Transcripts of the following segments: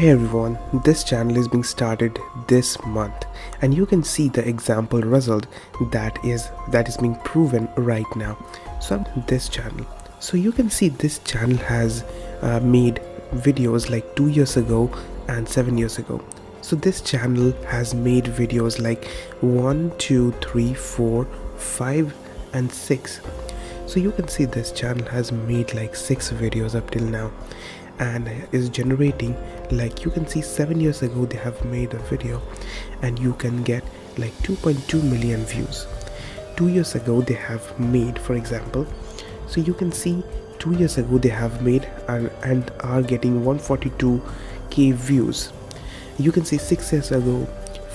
Hey everyone, this channel is being started this month and you can see the example result that is being proven right now. So I'm this channel. So you can see this channel has made videos like 2 years ago and 7 years ago. So this channel has made videos like 1, 2, 3, 4, 5 and 6. So you can see this channel has made like 6 videos up till now and is generating, like you can see 7 years ago they have made a video and you can get like 2.2 million views. 2 years ago they have made, for example, so you can see 2 years ago they have made and are getting 142k views. You can see 6 years ago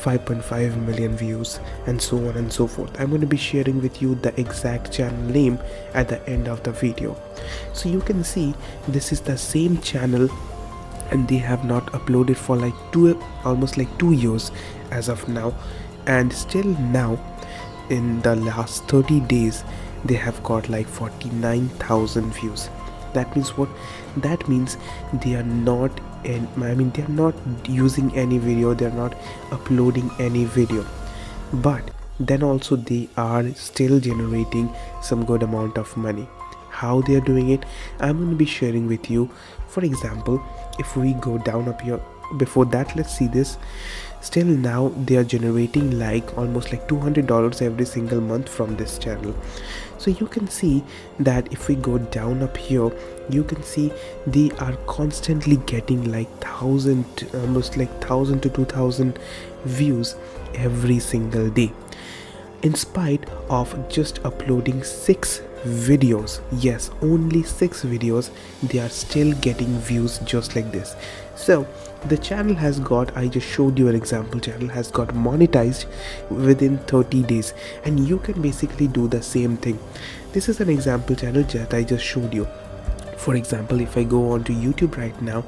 5.5 million views, and so on and so forth. I'm going to be sharing with you the exact channel name at the end of the video. So you can see this is the same channel and they have not uploaded for like almost 2 years as of now, and still now in the last 30 days they have got like 49,000 views. That means what? That means they are not they are not using any video, they are not uploading any video, but then also they are still generating some good amount of money. How they are doing it, I'm going to be sharing with you. For example, if we go down up here, before that let's see this. Still now they are generating like almost like $200 every single month from this channel. So you can see that if we go down up here, you can see they are constantly getting like almost like 1,000 to 2,000 views every single day, in spite of just uploading 6 videos. Yes, only 6 videos, they are still getting views just like this. So the channel has got, I just showed you an example, channel has got monetized within 30 days, and you can basically do the same thing. This is an example channel that I just showed you. For example, if I go on to YouTube right now,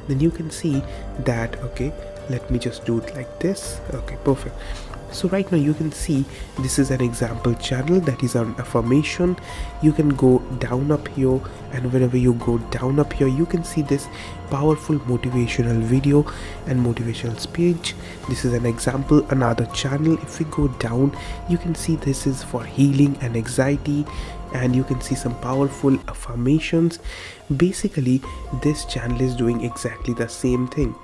then you can see that, okay, let me just do it like this. Okay, perfect. So right now you can see this is an example channel that is on affirmation. You can go down up here, and whenever you go down up here you can see this powerful motivational video and motivational speech. This is an example, another channel. If we go down, you can see this is for healing and anxiety, and you can see some powerful affirmations. Basically this channel is doing exactly the same thing,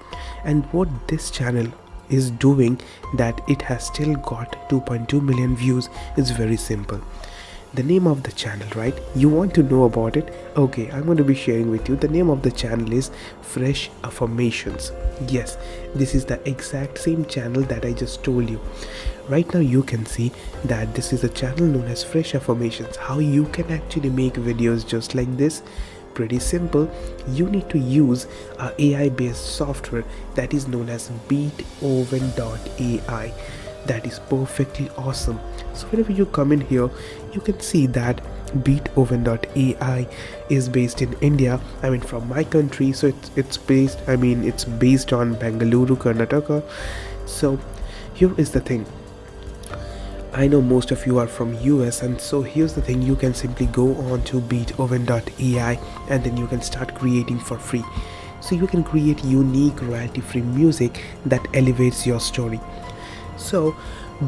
and what this channel is doing that it has still got 2.2 million views is very simple. The name of the channel, right? You want to know about it? Okay, I'm going to be sharing with you. The name of the channel is Fresh Affirmations. Yes, this is the exact same channel that I just told you. Right now you can see that this is a channel known as Fresh Affirmations. How you can actually make videos just like this? Pretty simple. You need to use a AI based software that is known as Beethoven.ai. That is perfectly awesome. So whenever you come in here, you can see that Beethoven.ai is based in India, from my country. So it's based on Bengaluru, Karnataka. So here is the thing, I know most of you are from US, and so here's the thing, you can simply go on to Beethoven.ai and then you can start creating for free. So you can create unique royalty free music that elevates your story. So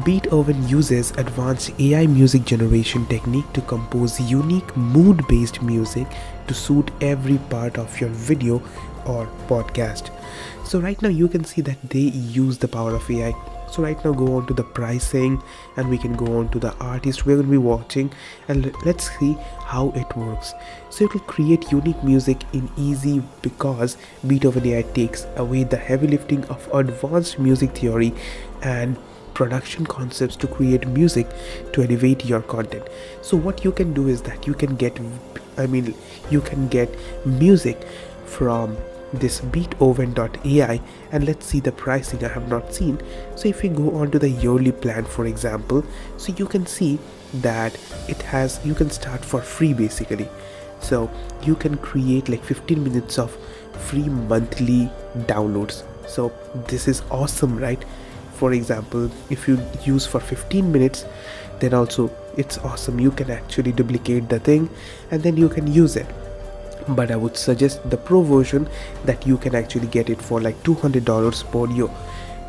Beethoven uses advanced AI music generation technique to compose unique mood based music to suit every part of your video or podcast. So right now you can see that they use the power of AI. So right now go on to the pricing, and we can go on to the artist we're going to be watching, and let's see how it works. So it will create unique music in easy, because Beethoven AI takes away the heavy lifting of advanced music theory and production concepts to create music to elevate your content. So what you can do is that you can get music from this Beethoven.ai, and let's see the pricing. I have not seen. So if we go on to the yearly plan, for example, so you can see that you can start for free basically. So you can create like 15 minutes of free monthly downloads. So this is awesome, right? For example, if you use for 15 minutes, then also it's awesome. You can actually duplicate the thing and then you can use it. but I would suggest the pro version, that you can actually get it for like $200 per year.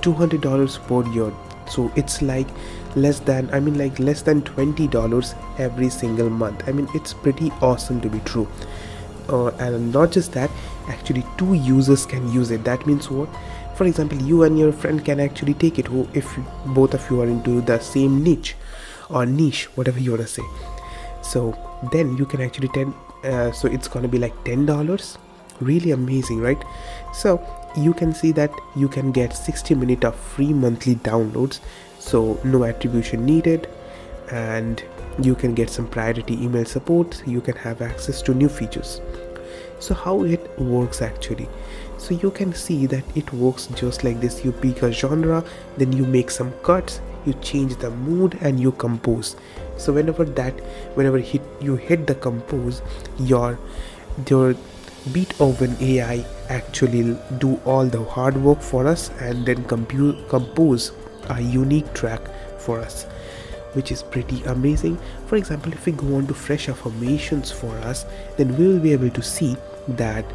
$200 per year. So it's like less than $20 every single month. I mean, it's pretty awesome to be true. And not just that, actually 2 users can use it. That means what? For example, you and your friend can actually take it, if both of you are into the same niche, whatever you want to say. So then you can actually so it's gonna be like $10. Really amazing, right? So you can see that you can get 60 minutes of free monthly downloads, so no attribution needed, and you can get some priority email support. You can have access to new features. So how it works actually, so you can see that it works just like this. You pick a genre, then you make some cuts, you change the mood, and you compose. So whenever you hit the compose, your Beethoven AI actually do all the hard work for us, and then compose a unique track for us, which is pretty amazing. For example, if we go on to fresh affirmations for us, then we will be able to see that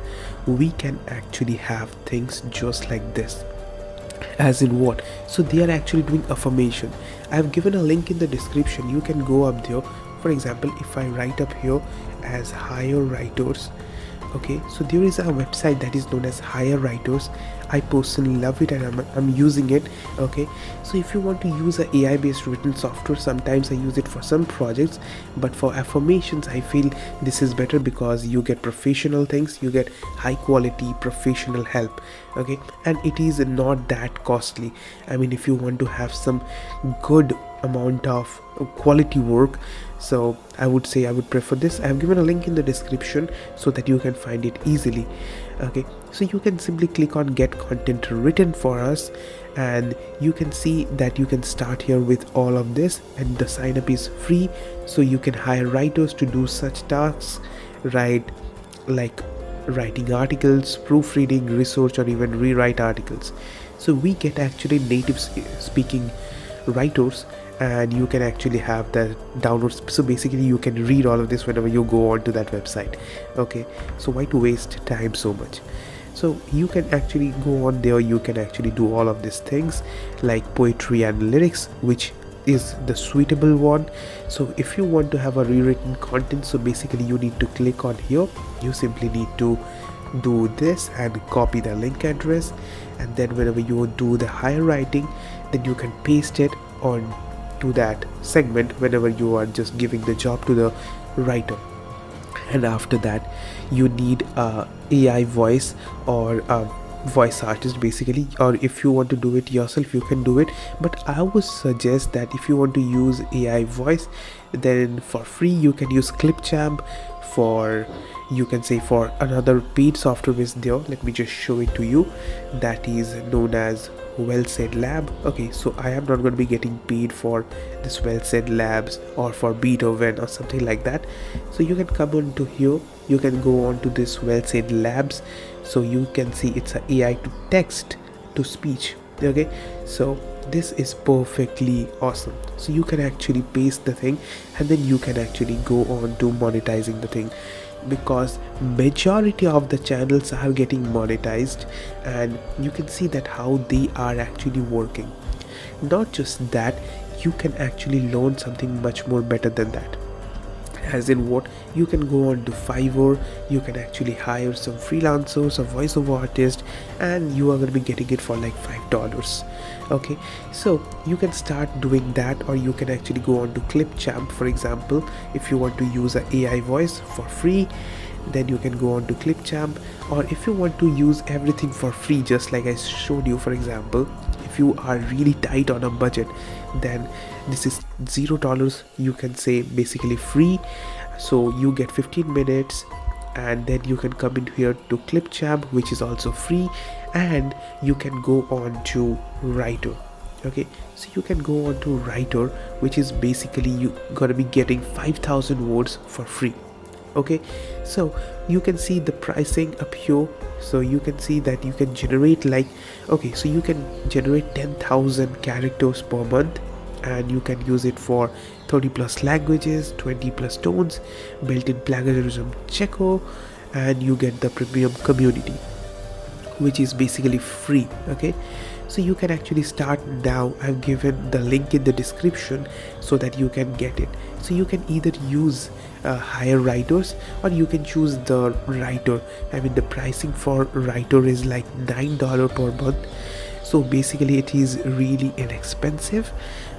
we can actually have things just like this. As in what? So they are actually doing affirmation. I have given a link in the description. You can go up there. For example, if I write up here as hire writers, okay, so there is a website that is known as Hire Writers. I personally love it, and I'm using it. Okay, so if you want to use a AI based written software, sometimes I use it for some projects, but for affirmations I feel this is better, because you get professional things, you get high quality professional help. Okay, and it is not that costly. I mean, if you want to have some good amount of quality work, so I would say I would prefer this. I have given a link in the description so that you can find it easily. Okay, so you can simply click on get content written for us, and you can see that you can start here with all of this, and the sign up is free. So you can hire writers to do such tasks, right? Like writing articles, proofreading, research, or even rewrite articles. So we get actually native speaking writers, and you can actually have the downloads. So basically you can read all of this whenever you go on to that website. Okay, so why to waste time so much? So you can actually go on there, you can actually do all of these things like poetry and lyrics, which is the suitable one. So if you want to have a rewritten content, so basically you need to click on here. You simply need to do this and copy the link address, and then whenever you do the higher writing, then you can paste it on to that segment whenever you are just giving the job to the writer. And after that you need a AI voice or a voice artist basically, or if you want to do it yourself you can do it, but I would suggest that if you want to use AI voice, then for free you can use Clipchamp. For you can say for another paid software is there, let me just show it to you, that is known as Well Said Lab. Okay, so I am not going to be getting paid for this Well Said Labs or for Beethoven or something like that. So you can come on to here, you can go on to this Well Said Labs. So you can see it's a AI to text to speech. Okay, so this is perfectly awesome. So you can actually paste the thing, and then you can actually go on to monetizing the thing, because majority of the channels are getting monetized, and you can see that how they are actually working. Not just that, you can actually learn something much more better than that. As in what? You can go on to Fiverr, you can actually hire some freelancers or voiceover artists, and you are going to be getting it for like $5. Okay, so you can start doing that, or you can actually go on to Clipchamp, for example. If you want to use an AI voice for free, then you can go on to Clipchamp. Or if you want to use everything for free, just like I showed you, for example, if you are really tight on a budget, then this is $0, you can say basically free. So you get 15 minutes, and then you can come in here to Clipchamp, which is also free, and you can go on to Writer. Okay, so you can go on to Writer, which is basically you gonna be getting 5,000 words for free. Okay, so you can see the pricing up here. So you can see that you can generate like, okay, so you can generate 10,000 characters per month, and you can use it for 30 plus languages, 20 plus tones, built-in plagiarism checker, and you get the premium community, which is basically free. Okay, so you can actually start now. I've given the link in the description so that you can get it. So you can either use higher writers, or you can choose the writer. I mean, the pricing for writer is like $9 per month, so basically it is really inexpensive.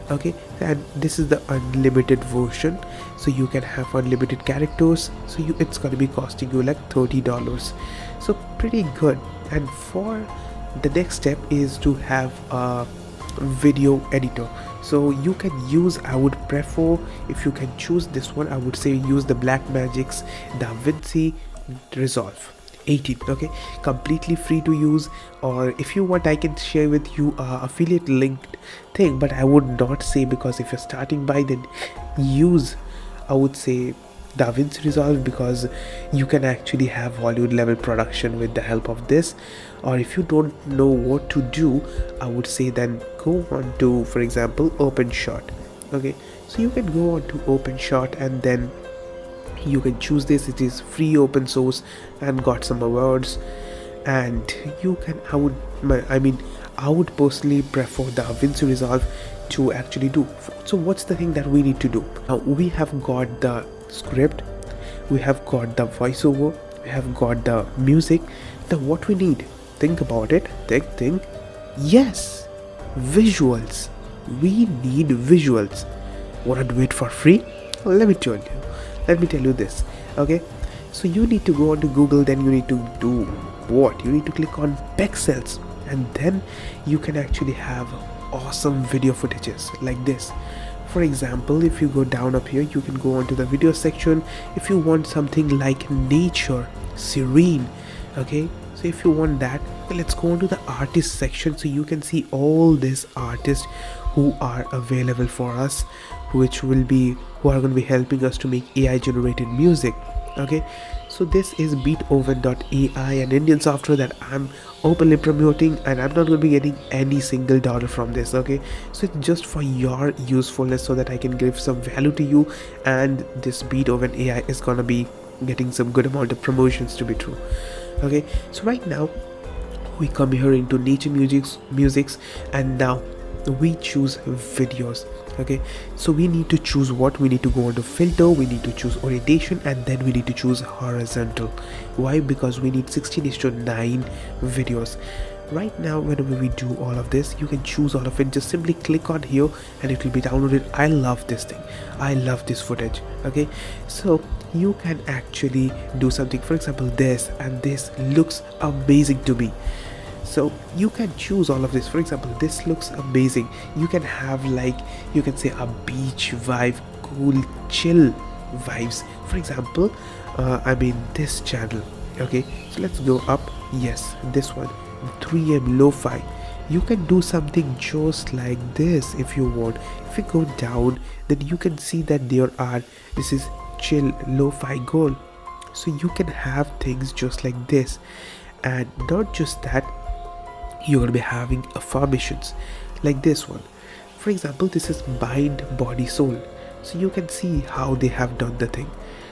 Okay, and this is the unlimited version, so you can have unlimited characters. So it's going to be costing you like $30, so pretty good. And for the next step is to have a video editor. So you can use, I would prefer, if you can choose this one, I would say use the Blackmagic's DaVinci Resolve 18. Okay, completely free to use, or if you want I can share with you affiliate linked thing, but I would not say, because if you're starting by, then use, I would say, DaVinci Resolve, because you can actually have Hollywood level production with the help of this. Or if you don't know what to do, I would say then go on to, for example, OpenShot. Okay, so you can go on to OpenShot and then you can choose this. It is free, open source, and got some awards. And you can, I would personally prefer the DaVinci Resolve to actually do. So what's the thing that we need to do now? We have got the script, we have got the voiceover, we have got the music. Now what we need, think about it, think. Yes, visuals. We need visuals. Wanna do it for free? Let me tell you this. Okay, so you need to go on to Google, then you need to do what? You need to click on pixels, and then you can actually have awesome video footages like this. For example, if you go down up here, you can go on to the video section. If you want something like nature, serene, okay, so if you want that, let's go on to the artist section. So you can see all these artists who are available for us, who are going to be helping us to make AI generated music. Okay, so this is Beethoven.ai, an Indian software that I'm openly promoting, and I'm not going to be getting any single dollar from this. Okay, so it's just for your usefulness, so that I can give some value to you, and this Beethoven AI is going to be getting some good amount of promotions to be true. Okay, so right now we come here into nature musics, and now we choose videos. Okay, so we need to choose what? We need to go on to filter, we need to choose orientation, and then we need to choose horizontal. Why? Because we need 16:9 videos. Right now, whenever we do all of this, you can choose all of it. Just simply click on here and it will be downloaded. I love this thing, I love this footage. Okay, so you can actually do something, for example this, and this looks amazing to me. So you can choose all of this. For example, this looks amazing. You can have, like, you can say a beach vibe, cool chill vibes. For example, this channel. Okay, so let's go up. Yes, this one, 3M lo-fi. You can do something just like this if you want. If you go down, then you can see that this is chill lo-fi goal. So you can have things just like this. And not just that, you're going to be having affirmations like this one. For example, this is mind, body, soul. So you can see how they have done the thing.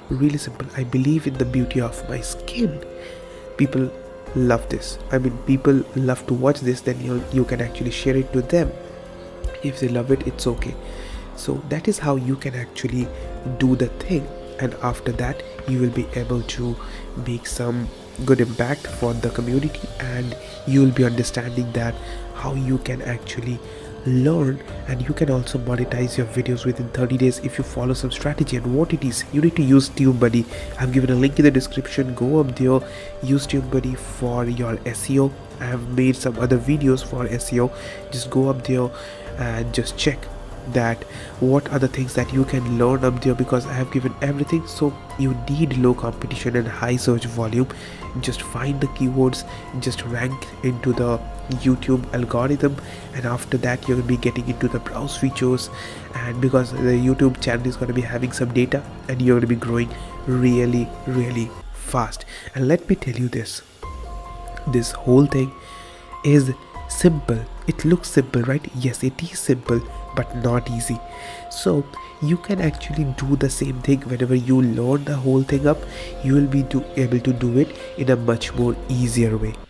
Really simple. I believe in the beauty of my skin. People love this. People love to watch this. Then you can actually share it to them. If they love it, it's okay. So that is how you can actually do the thing. And after that, you will be able to make some good impact for the community, and you will be understanding that how you can actually learn, and you can also monetize your videos within 30 days if you follow some strategy. And what it is, you need to use TubeBuddy. I've given a link in the description. Go up there, use TubeBuddy for your SEO. I have made some other videos for SEO. Just go up there and just check that what are the things that you can learn up there, because I have given everything. So you need low competition and high search volume. Just find the keywords, just rank into the YouTube algorithm, and after that you're going to be getting into the browse features. And because the YouTube channel is going to be having some data, and you're going to be growing really fast. And let me tell you this whole thing is simple. It looks simple, right? Yes, it is simple, but not easy. So you can actually do the same thing. Whenever you learn the whole thing up, you will be able to do it in a much more easier way.